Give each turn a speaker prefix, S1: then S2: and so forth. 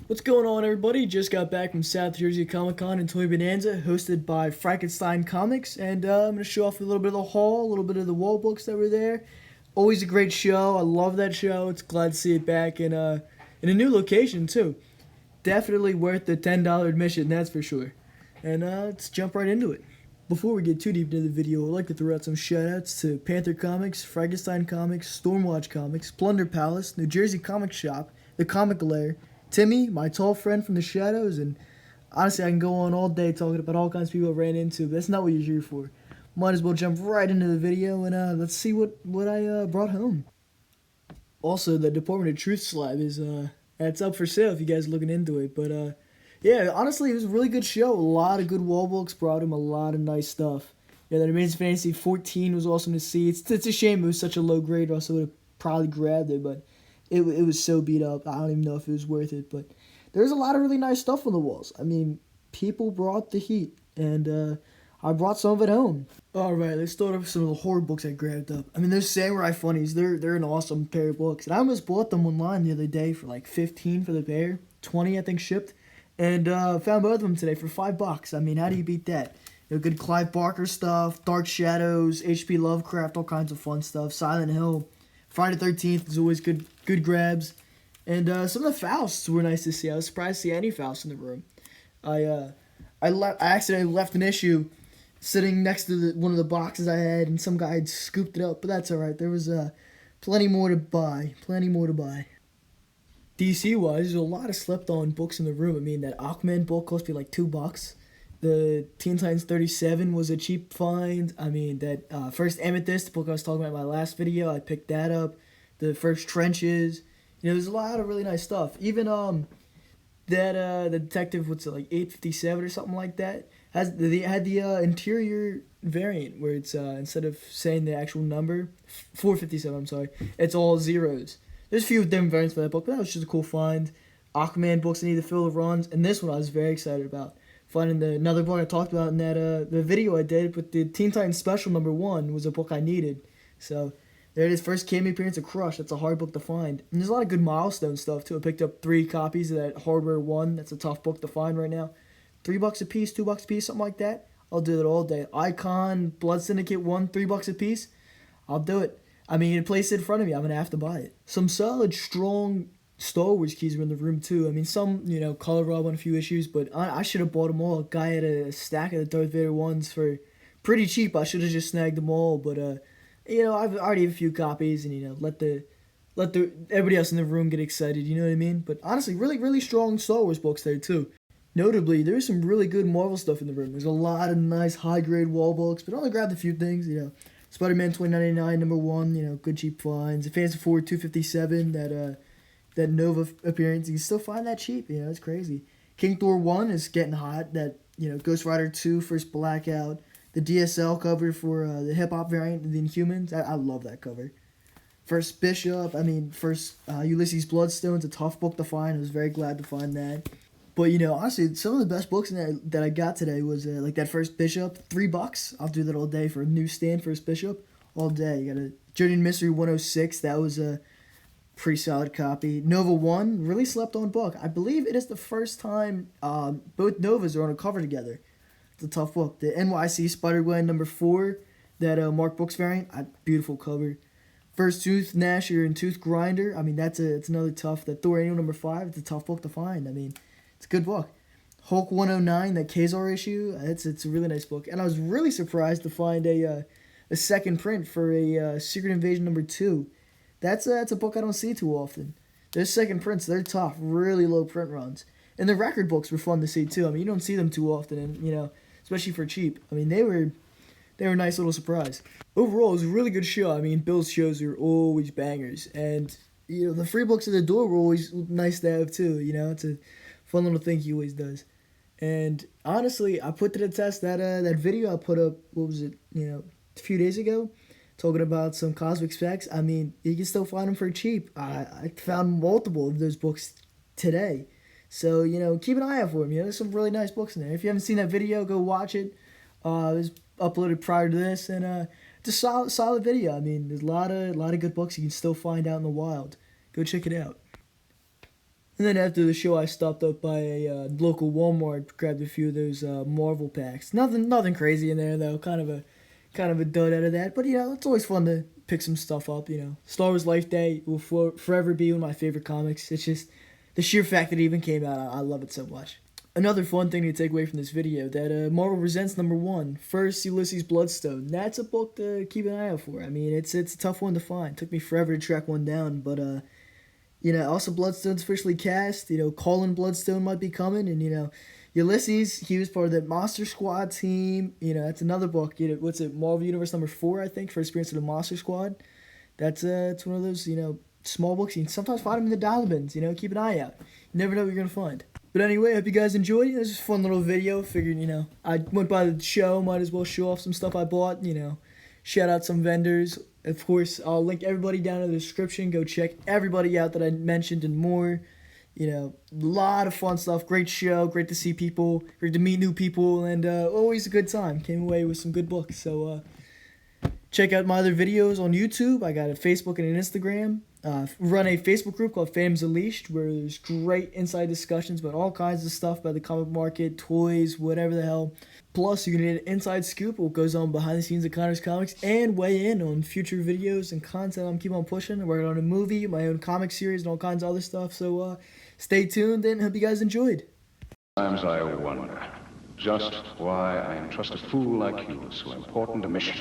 S1: What's going on, everybody? Just got back from South Jersey Comic Con and Toy Bonanza, hosted by Frankenstein Comics, and I'm going to show off a little bit of the haul, a little bit of the wall books that were there. Always a great show. I love that show. It's glad to see it back in a new location too. Definitely worth the $10 admission, that's for sure. And let's jump right into it. Before we get too deep into the video, I'd like to throw out some shoutouts to Panther Comics, Frankenstein Comics, Stormwatch Comics, Plunder Palace, New Jersey Comic Shop, The Comic Lair, Timmy, my tall friend from the shadows, and honestly, I can go on all day talking about all kinds of people I ran into, but that's not what you're here for. Might as well jump right into the video, and let's see what I brought home. Also, the Department of Truth slab is, that's up for sale if you guys are looking into it, but, yeah, honestly, it was a really good show. A lot of good wall books, brought him a lot of nice stuff. Yeah, that Amazing Fantasy 14 was awesome to see. It's a shame it was such a low grade, or else I would have probably grabbed it, but it was so beat up. I don't even know if it was worth it, but there's a lot of really nice stuff on the walls. I mean, people brought the heat, and I brought some of it home. Alright, let's start off with some of the horror books I grabbed up. I mean, those Samurai Funnies, they're an awesome pair of books. And I almost bought them online the other day for like $15 for the pair, $20 I think shipped, and found both of them today for $5. I mean, how do you beat that? You know, good Clive Barker stuff, Dark Shadows, H.P. Lovecraft, all kinds of fun stuff, Silent Hill. Friday the 13th is always good grabs. And some of the Fausts were nice to see. I was surprised to see any Faust in the room. I accidentally left an issue sitting next to one of the boxes I had, and some guy had scooped it up, but that's alright. There was plenty more to buy. DC-wise, there's a lot of slept-on books in the room. I mean, that Aquaman book cost me like $2. The Teen Titans 37 was a cheap find. I mean, that first Amethyst book I was talking about in my last video, I picked that up. The first Trenches. You know, there's a lot of really nice stuff. Even the detective, what's it, like 857 or something like that, had the interior variant where it's instead of saying the actual number, 457, I'm sorry, it's all zeros. There's a few different variants for that book, but that was just a cool find. Aquaman books I need to fill the runs, and this one I was very excited about. Finding another book I talked about in that the video I did, but the Teen Titans Special #1 was a book I needed. So there it is, first cameo appearance of Crush. That's a hard book to find. And there's a lot of good milestone stuff too. I picked up 3 copies of that Hardware 1. That's a tough book to find right now. $3 a piece, $2 a piece, something like that. I'll do that all day. Icon, Blood Syndicate 1, $3 a piece. I'll do it. I mean, you place it in front of me, I'm gonna have to buy it. Some solid, strong Star Wars keys were in the room too. I mean, some, you know, color rub on a few issues, but I should have bought them all. A guy had a stack of the Darth Vader ones for pretty cheap. I should have just snagged them all, but you know, I've already have a few copies, and you know, let the everybody else in the room get excited. You know what I mean? But honestly, really strong Star Wars books there too. Notably, there's some really good Marvel stuff in the room. There's a lot of nice high grade wall books, but I only grabbed a few things. You know, Spider-Man 2099 #1. You know, good cheap finds. Fantastic Four 257. That Nova appearance, you can still find that cheap. You know, it's crazy. King Thor 1 is getting hot. That, you know, Ghost Rider 2 first Blackout. The DSL cover for the hip hop variant of the Inhumans. I love that cover. First Bishop. I mean, first Ulysses Bloodstone's a tough book to find. I was very glad to find that. But you know, honestly, some of the best books that I got today was like that first Bishop, $3. I'll do that all day for a newsstand first Bishop, all day. You got a Journey to Mystery 106. That was a pretty solid copy. Nova 1, really slept on book. I believe it is the first time both Novas are on a cover together. It's a tough book. The NYC Spider-Gwen #4, that Mark Books variant, beautiful cover. First Tooth Gnasher and Tooth Grinder. I mean, it's another tough. That Thor Annual #5, it's a tough book to find. I mean, it's a good book. Hulk 109, that Kazar issue, it's a really nice book. And I was really surprised to find a second print for a Secret Invasion #2. That's a book I don't see too often. Those second prints, they're tough, really low print runs. And the record books were fun to see too. I mean, you don't see them too often, and you know, especially for cheap. I mean, they were a nice little surprise. Overall, it was a really good show. I mean, Bill's shows are always bangers, and you know, the free books at the door were always nice to have too. You know, it's a fun little thing he always does. And honestly, I put to the test that video I put up. What was it? You know, a few days ago, talking about some Cosmic Specs. I mean, you can still find them for cheap. I found multiple of those books today. So, you know, keep an eye out for them. You know, there's some really nice books in there. If you haven't seen that video, go watch it. It was uploaded prior to this, and it's a solid video. I mean, there's a lot of good books you can still find out in the wild. Go check it out. And then after the show, I stopped up by a local Walmart, grabbed a few of those Marvel packs. Nothing crazy in there though. Kind of a dud out of that. But it's always fun to pick some stuff up. Star Wars Life Day will forever be one of my favorite comics. It's just the sheer fact that it even came out. I love it so much. Another fun thing to take away from this video, that Marvel Presents #1, First Ulysses Bloodstone. That's a book to keep an eye out for. I mean, it's a tough one to find. It took me forever to track one down, but also Bloodstone's officially cast. Colin Bloodstone might be coming, and Ulysses, he was part of the Monster Squad team. That's another book. What's it? Marvel Universe #4, I think, for experience of the Monster Squad. It's one of those small books. You can sometimes find them in the dollar bins. Keep an eye out. You never know what you're gonna find. But anyway, I hope you guys enjoyed. It was just a fun little video. Figured, I went by the show, might as well show off some stuff I bought. Shout out some vendors. Of course, I'll link everybody down in the description. Go check everybody out that I mentioned and more. A lot of fun stuff. Great show. Great to see people. Great to meet new people. And always a good time. Came away with some good books. So check out my other videos on YouTube. I got a Facebook and an Instagram. Run a Facebook group called Fandoms Unleashed, where there's great inside discussions about all kinds of stuff about the comic market, toys, whatever the hell. Plus, you can get an inside scoop of what goes on behind the scenes of Connor's Comics and weigh in on future videos and content I'm keep on pushing. I'm working on a movie, my own comic series, and all kinds of other stuff. So stay tuned and hope you guys enjoyed.
S2: Sometimes I wonder just why I entrust a fool like you with so important a mission.